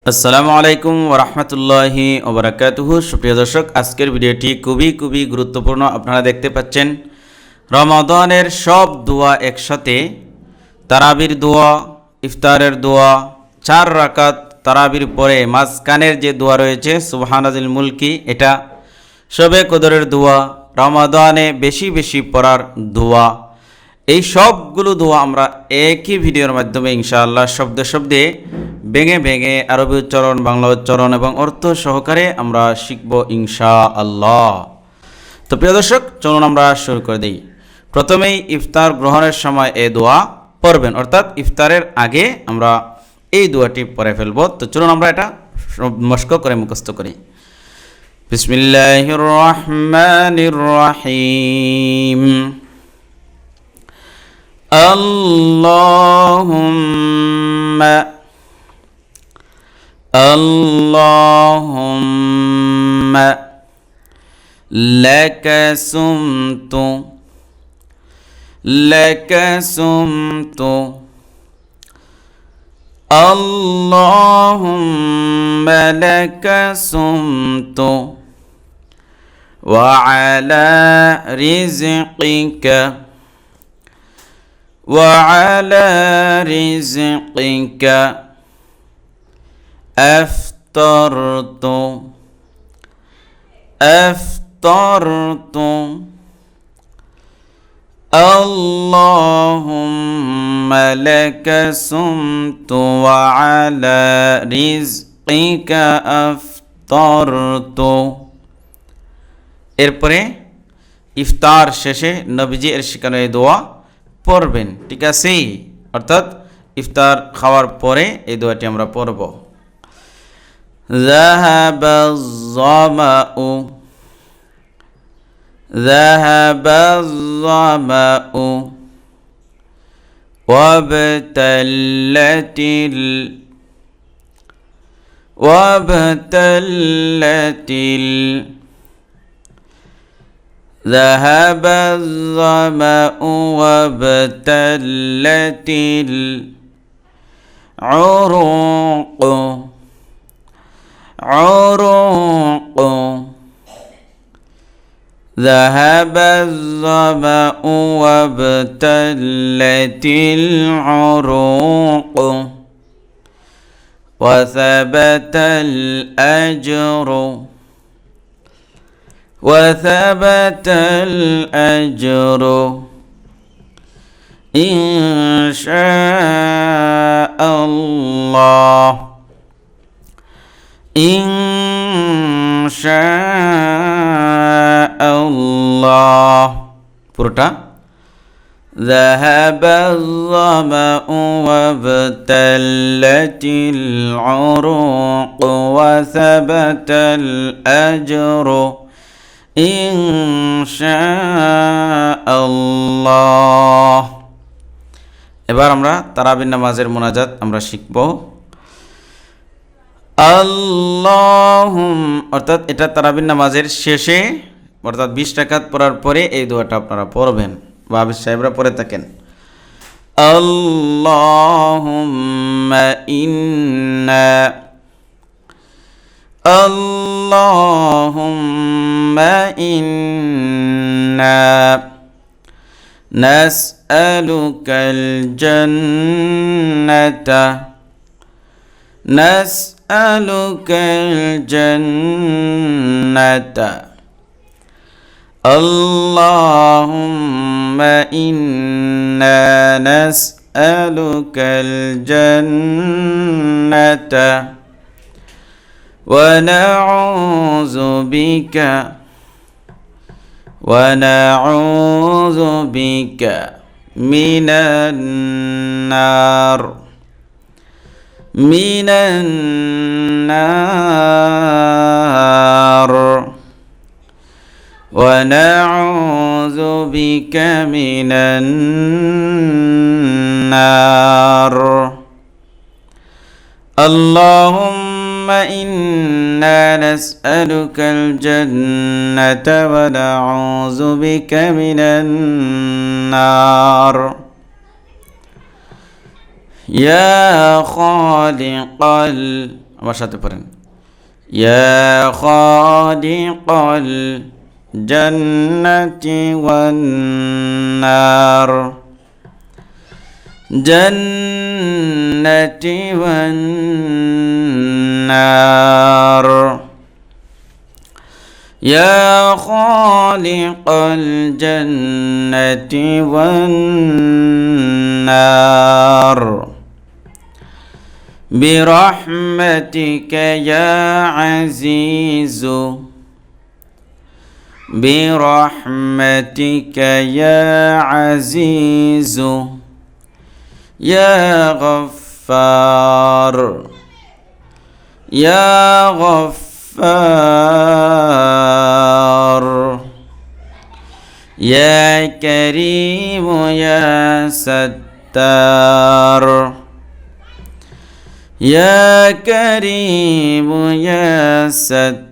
আসসালামু আলাইকুম ওরহমতুল্লাহি ওবরাকাতুহু। সুপ্রিয় দর্শক, আজকের ভিডিওটি খুবই গুরুত্বপূর্ণ। আপনারা দেখতে পাচ্ছেন রমাদানের সব দোয়া একসাথে, তারাবির দোয়া, ইফতারের দোয়া, 4 রাকাত তারাবির পরে মাঝখানের যে দোয়া রয়েছে সুবহানাল মুলকি, এটা শবে কদরের দোয়া, রমাদানে বেশি পড়ার দোয়া, এই সবগুলো দোয়া আমরা একই ভিডিওর মাধ্যমে ইনশাআল্লাহ শব্দে ভেঙে আরবি উচ্চারণ, বাংলা উচ্চারণ এবং অর্থ সহকারে আমরা শিখব ইনশাআল্লাহ। তো প্রিয় দর্শক, চলুন আমরা শুরু করে দিই। প্রথমেই ইফতার গ্রহণের সময় এই দোয়া পড়বেন, অর্থাৎ ইফতারের আগে আমরা এই দোয়াটি পড়ে ফেলব। তো চলুন আমরা এটা মস্ক করে মুখস্থ করি। বিসমিল্লাহির রহমানির রহিম। Allahumma laka sumtu Allahumma laka sumtu wa ala rizqika أفطرت اللهم لك صمت وعلى رزقك أفطرت। এরপরে ইফতার শেষে নবীজি এর শিখানো এই দোয়া পড়বেন, ঠিক আছে? অর্থাৎ ইফতার খাওয়ার পরে এই দোয়াটি আমরা পড়ব। ذهب الظمأ وابتلت ذهب الظمأ وابتلت العروق ذهب الظمأ وابتلت العروق وثبت الأجر إن شاء الله পুরোটা। ذهب الظمأ وابتلت العروق وثبت الأجر إن شاء الله। এবার আমরা তারাবির নামাজের মোনাজাত আমরা শিখব। অর্থাৎ এটা তারাবির নামাজের শেষে, অর্থাৎ 20 রাকাত পড়ার পরে এই দোয়াটা আপনারা পড়বেন বা হাফেজ সাহেবরা পড়ে থাকেন। আল্লাহুম্মা ইন্না নাসআলুকাল জান্নাতা اللهم إنا نسألك الجنة ونعوذ بك من النار ونعوذ بك من النار اللهم إنا نسألك الجنة ونعوذ بك من النار يا خالق আমার সাথে পড়েন ইয়া খালিকাল জান্নাতি ওয়ান নার জান্নাতি ওয়ান নার يا خالق الجنة والنار برحمتك يا عزيز برحمتك يا عزيز يا غفار يا غفار يا كريم يا ستار يا كريم يا ستار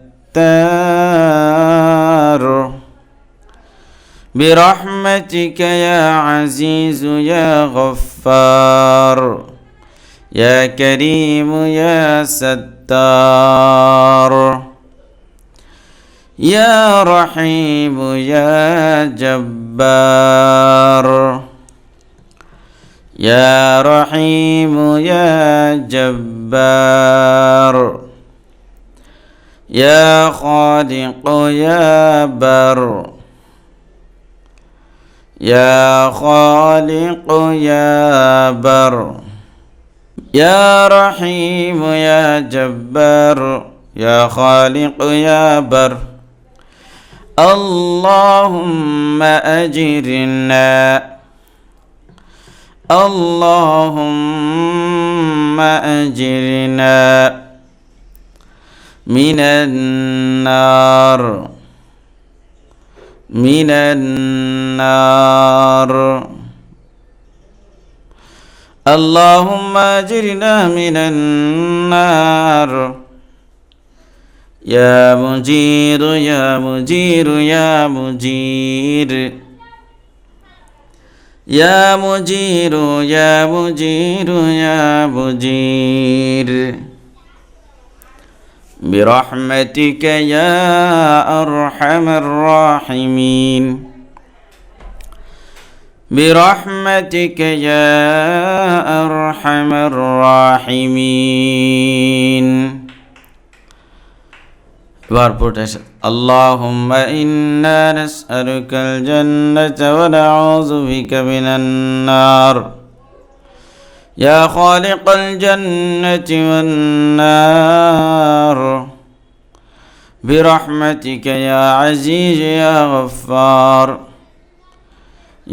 برحمتك يا عزيز يا غفار يا كريم يا ستار يا رحيم يا جبار يا رحيم يا جبار يا خالق يا بر يا خالق يا بر يا رحيم يا جبار يا خالق يا بر اللهم أجرنا اللهم أجرنا من النار من النار اللهم أجرنا من النار يا مجير يا مجير يا مجير يا مجير يا مجير يا مجير برحمتك يا أرحم الراحمين برحمتك يا أرحم الراحمين اللهم إنا نسألك الجنة ونعوذ بك من النار يا خالق الجنة والنار برحمتك يا عزيز يا غفار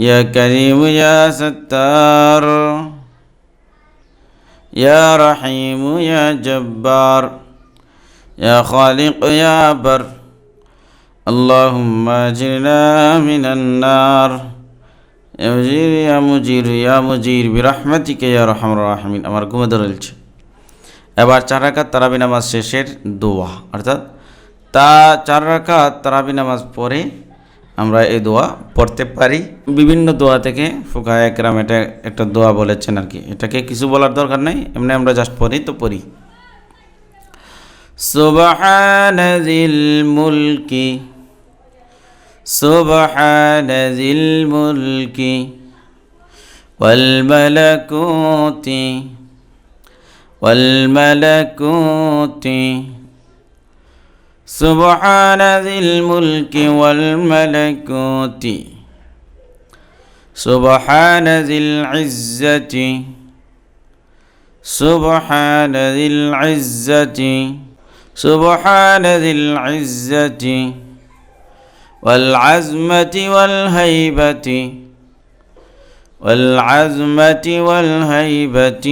يا كريم يا ستار يا رحيم يا جبار يا خالق يا بر اللهم أجرنا من النار يا مجير يا مجير يا مجير برحمتك يا أرحم الراحمين আমার ঘুমে ধরেছে এবার 4 রাকাত তারাবি নামাজ শেষের দোয়া অর্থাৎ 4 রাকাত তারাবি নামাজ পড়ে আমরা এই দোয়া পড়তে পারি বিভিন্ন দোয়া থেকে ফুকাহায়ে কেরাম এটা একটা দোয়া বলেছেন আর কি এটাকে কিছু বলার দরকার নাই এমনি আমরা জাস্ট পড়ি তো পড়ি سبحان ذي الملك سبحان ذي الملك والملكوت والملكوت سبحان ذي الملك والملكوت سبحان ذي العزة سبحان ذي العزة سبحان ذي العزة والعزمة والهيبة والعزمة والهيبة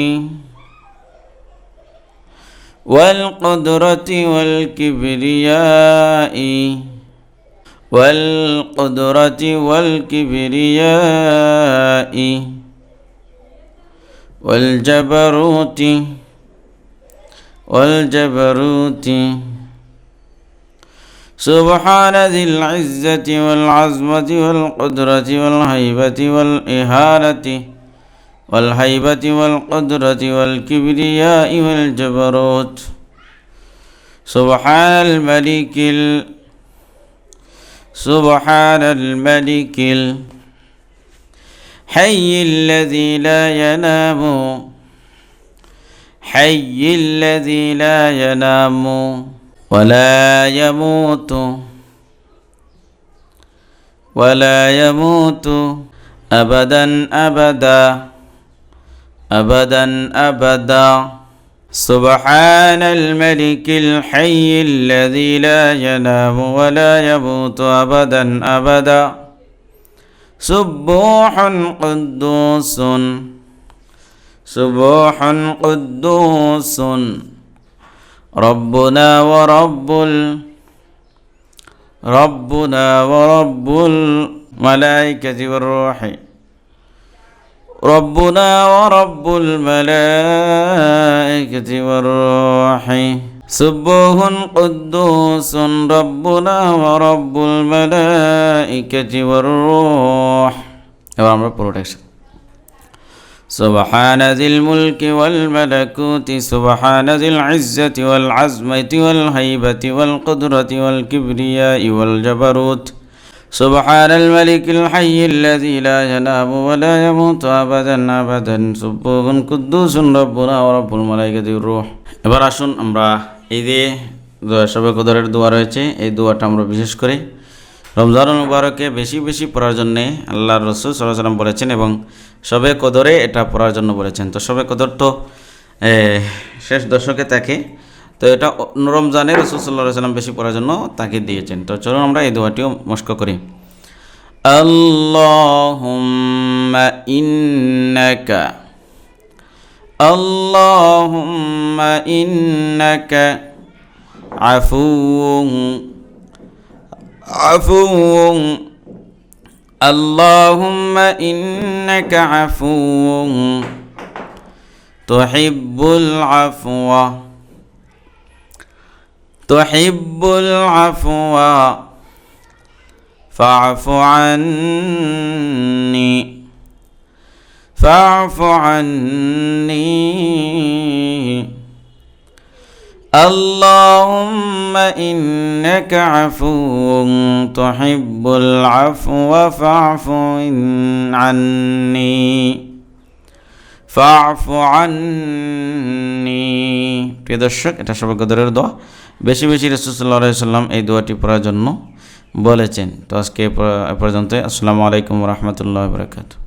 والقدرة والكبرياء والقدرة والكبرياء والجبروت والجبروت سبحان ذي العزة والعظمة والقدرة والهيبة والإهانة والهيبة والقدرة والكبرياء والجبروت سبحان الملك الحي الذي لا ينام ولا يموت أبدا سبحان الملك الحي الذي لا ينام ولا يموت أبدا سبوح قدوس ربنا ورب الملائكة والروح سبوح قدوس ربنا ورب الملائكة والروح এবার আমরা পুরোটা একসাথে سبحان ذي الملك والملكوت سبحان ذي العزة والعظمة والهيبة والقدرة والكبرياء والجبروت سبحان الملك الحي الذي لا ينام ولا يموت أبدا سبوح قدوس ربنا ورب الملائكة والروح এবার আসুন আমরা এই যে শবে কদরের দোয়া রয়েছে এই দোয়াটা আমরা বিশেষ করে রমজানুল মুবারকে বেশি বেশি পড়ার জন্য আল্লাহর রাসূল সাল্লাল্লাহু আলাইহি ওয়াসাল্লাম বলেছেন এবং শবে কদরে এটা পড়ার জন্য বলেছেন। তো শবে কদর তো শেষ দশকে থাকে, তো এটা রমজানে রাসূল সাল্লাল্লাহু আলাইহি ওয়াসাল্লাম বেশি পড়ার জন্য তাকে দিয়েছেন। তো চলুন আমরা এই দোয়াটিও মস্ক করি। আল্লাহুম্মা ইন্নাকা আফুউন اللهم إنك عفو تحب العفو فاعف عني اللهم إنك عفو تحب العفو فاعف عني প্রিয় দর্শক, এটা শবে কদরের দোয়া। বেশি বেশি রাসূল সাল্লাল্লাহু আলাইহি ওয়াসাল্লাম এই দোয়াটি পড়ার জন্য বলেছেন। তো আজকে এ পর্যন্ত। আসসালামু আলাইকুম ওয়া রাহমাতুল্লাহি ওয়া বারাকাতুহু।